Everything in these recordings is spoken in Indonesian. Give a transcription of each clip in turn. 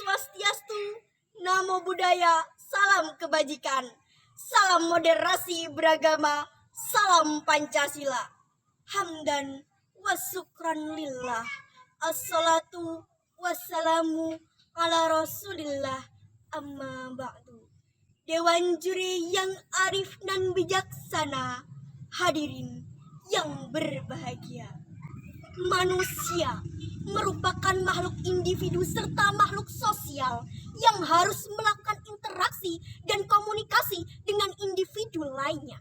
Swastiastu, Namo Buddhaya, salam kebajikan, salam moderasi beragama, salam Pancasila. Hamdan wa syukran lillah, assalatu wassalamu ala rasulillah, amma ba'du. Dewan juri yang arif dan bijaksana, hadirin yang berbahagia. Manusia merupakan makhluk individu serta makhluk sosial yang harus melakukan interaksi dan komunikasi dengan individu lainnya.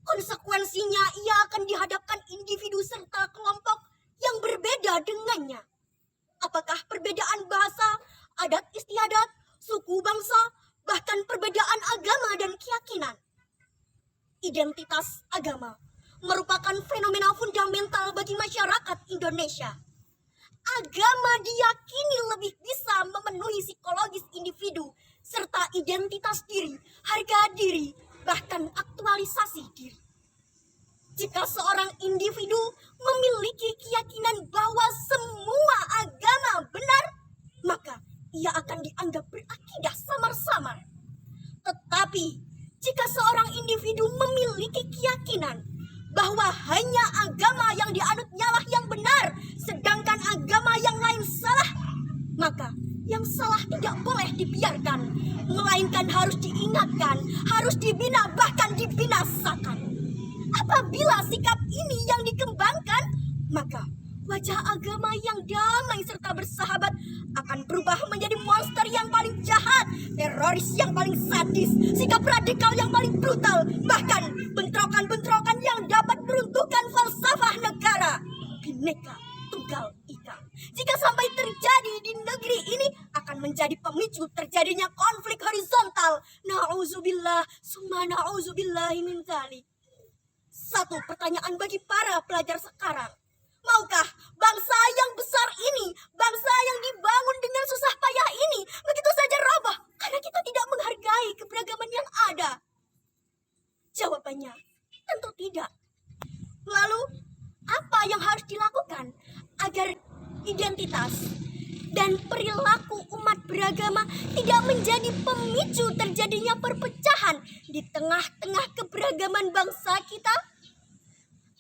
Konsekuensinya ia akan dihadapkan individu serta kelompok yang berbeda dengannya. Apakah perbedaan bahasa, adat istiadat, suku bangsa, bahkan perbedaan agama dan keyakinan. Identitas agama merupakan fenomena fundamental bagi masyarakat Indonesia. Agama diyakini lebih bisa memenuhi psikologis individu serta identitas diri, harga diri, bahkan aktualisasi diri. Jika seorang individu memiliki keyakinan bahwa semua agama benar, maka ia akan dianggap berakidah samar-samar. Tetapi jika seorang individu memiliki keyakinan bahwa hanya agama yang dianutnya lah yang benar, sedangkan agama yang lain salah, maka yang salah tidak boleh dibiarkan, melainkan harus diingatkan, harus dibina, bahkan dibinasakan. Apabila sikap ini yang dikembangkan, maka wajah agama yang damai serta bersahabat akan berubah menjadi monster yang paling jahat, teroris yang paling sadis, sikap radikal yang paling brutal, bahkan bentrokan-bentrokan yang dapat meruntuhkan falsafah negara Bhinneka Tunggal Ika. Jika sampai terjadi di negeri ini, akan menjadi pemicu terjadinya konflik horizontal. Na'udzubillah, summa na'udzubillahi min dzalik. Satu pertanyaan bagi para pelajar sekarang. Maukah bangsa yang besar ini, bangsa yang dibangun dengan susah payah ini, begitu saja roboh karena kita tidak menghargai keberagaman yang ada? Jawabannya tentu tidak. Lalu apa yang harus dilakukan agar identitas dan perilaku umat beragama tidak menjadi pemicu terjadinya perpecahan di tengah-tengah keberagaman bangsa kita?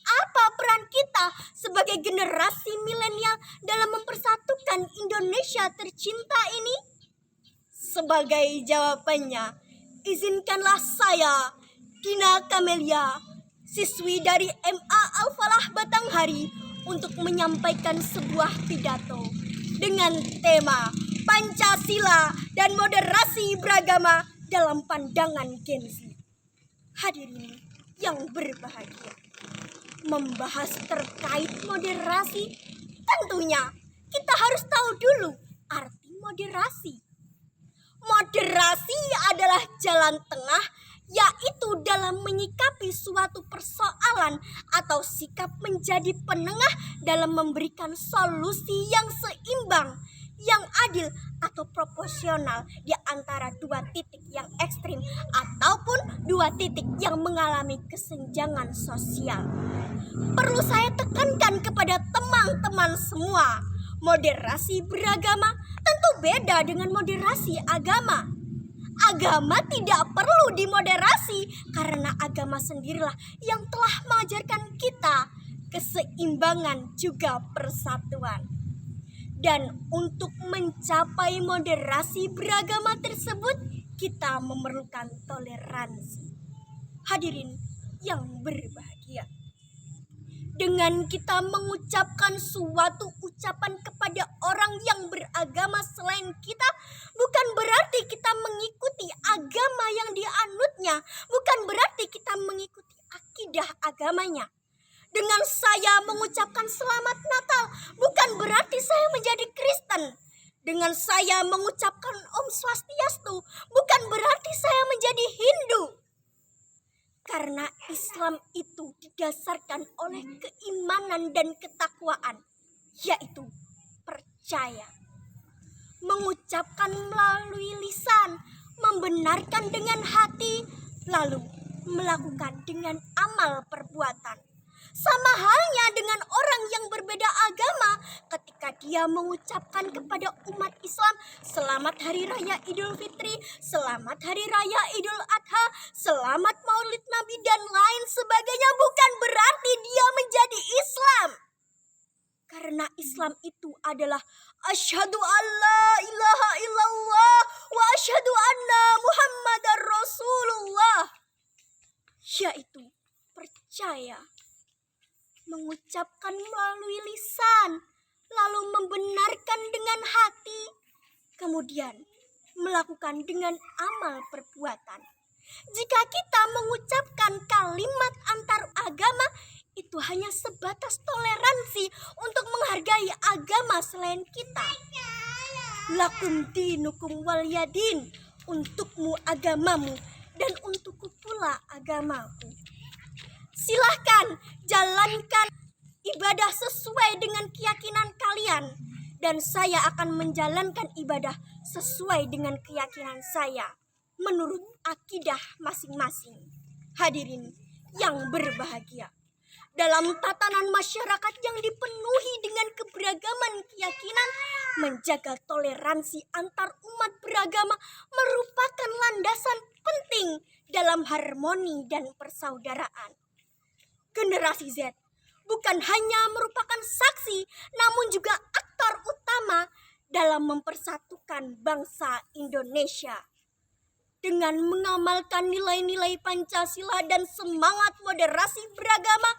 Apa peran kita sebagai generasi milenial dalam mempersatukan Indonesia tercinta ini? Sebagai jawabannya, izinkanlah saya, Dina Kamelia, siswi dari MA Al-Falah Batanghari, untuk menyampaikan sebuah pidato dengan tema Pancasila dan moderasi beragama dalam pandangan Gen Z. Hadirin yang berbahagia, membahas terkait moderasi, tentunya kita harus tahu dulu arti moderasi. Moderasi adalah jalan tengah, yaitu dalam menyikapi suatu persoalan atau sikap menjadi penengah dalam memberikan solusi yang seimbang, yang adil atau proporsional di antara dua titik yang ekstrim ataupun dua titik yang mengalami kesenjangan sosial. Perlu saya tekankan kepada teman-teman semua, moderasi beragama tentu beda dengan moderasi agama. Agama tidak perlu dimoderasi karena agama sendirilah yang telah mengajarkan kita keseimbangan juga persatuan. Dan untuk mencapai moderasi beragama tersebut, kita memerlukan toleransi. Hadirin yang berbahagia, dengan kita mengucapkan suatu ucapan kepada orang yang beragama selain kita, bukan berarti kita mengikuti agama yang dianutnya, bukan berarti kita mengikuti akidah agamanya. Dengan saya mengucapkan selamat Natal, bukan berarti saya menjadi Kristen. Dengan saya mengucapkan Om Swastiastu, bukan berarti saya menjadi Hindu. Karena Islam itu didasarkan oleh keimanan dan ketakwaan, yaitu percaya. Mengucapkan melalui lisan, membenarkan dengan hati, lalu melakukan dengan amal perbuatan. Sama halnya dengan orang yang berbeda agama, ketika dia mengucapkan kepada umat Islam selamat Hari Raya Idul Fitri, selamat Hari Raya Idul Adha, selamat Maulid Nabi dan lain sebagainya bukan berarti dia menjadi Islam. Karena Islam itu adalah asyhadu alla ilaha illallah wa asyhadu anna Muhammadar Rasulullah. Yaitu percaya, mengucapkan melalui lisan, lalu membenarkan dengan hati, kemudian melakukan dengan amal perbuatan. Jika kita mengucapkan kalimat antar agama, itu hanya sebatas toleransi untuk menghargai agama selain kita. Lakum dinukum waliyadin, untukmu agamamu dan untukku pula agamaku. Silahkan jalankan ibadah sesuai dengan keyakinan kalian, dan saya akan menjalankan ibadah sesuai dengan keyakinan saya menurut akidah masing-masing. Hadirin yang berbahagia, dalam tatanan masyarakat yang dipenuhi dengan keberagaman keyakinan, menjaga toleransi antar umat beragama merupakan landasan penting dalam harmoni dan persaudaraan. Generasi Z bukan hanya merupakan saksi, namun juga aktor utama dalam mempersatukan bangsa Indonesia. Dengan mengamalkan nilai-nilai Pancasila dan semangat moderasi beragama,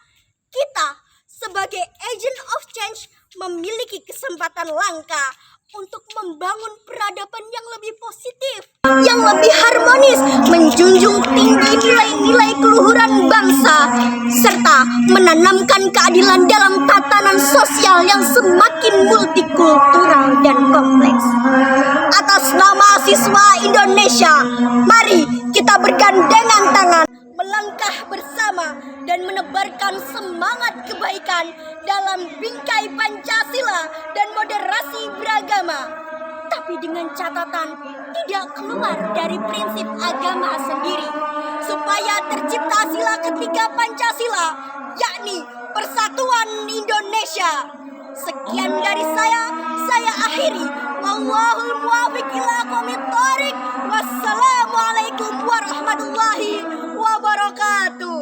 kita sebagai agent of change memiliki kesempatan langka untuk membangun peradaban yang lebih positif, yang lebih harmonis, menjunjung tinggi nilai-nilai keluhuran bangsa, serta menanamkan keadilan dalam tatanan sosial yang semakin multikultural dan kompleks. Atas nama siswa Indonesia, mari kita bergandengan tangan, melangkah bersama dan menebarkan semangat kebaikan dalam bingkai Pancasila dan moderasi beragama, tapi dengan catatan tidak keluar dari prinsip agama sendiri, supaya tercipta sila ketiga Pancasila, yakni persatuan Indonesia. Sekian dari saya akhiri. Wallahul muwaffiq ila aqwamit thoriq. Wassalamualaikum warahmatullahi wabarakatuh.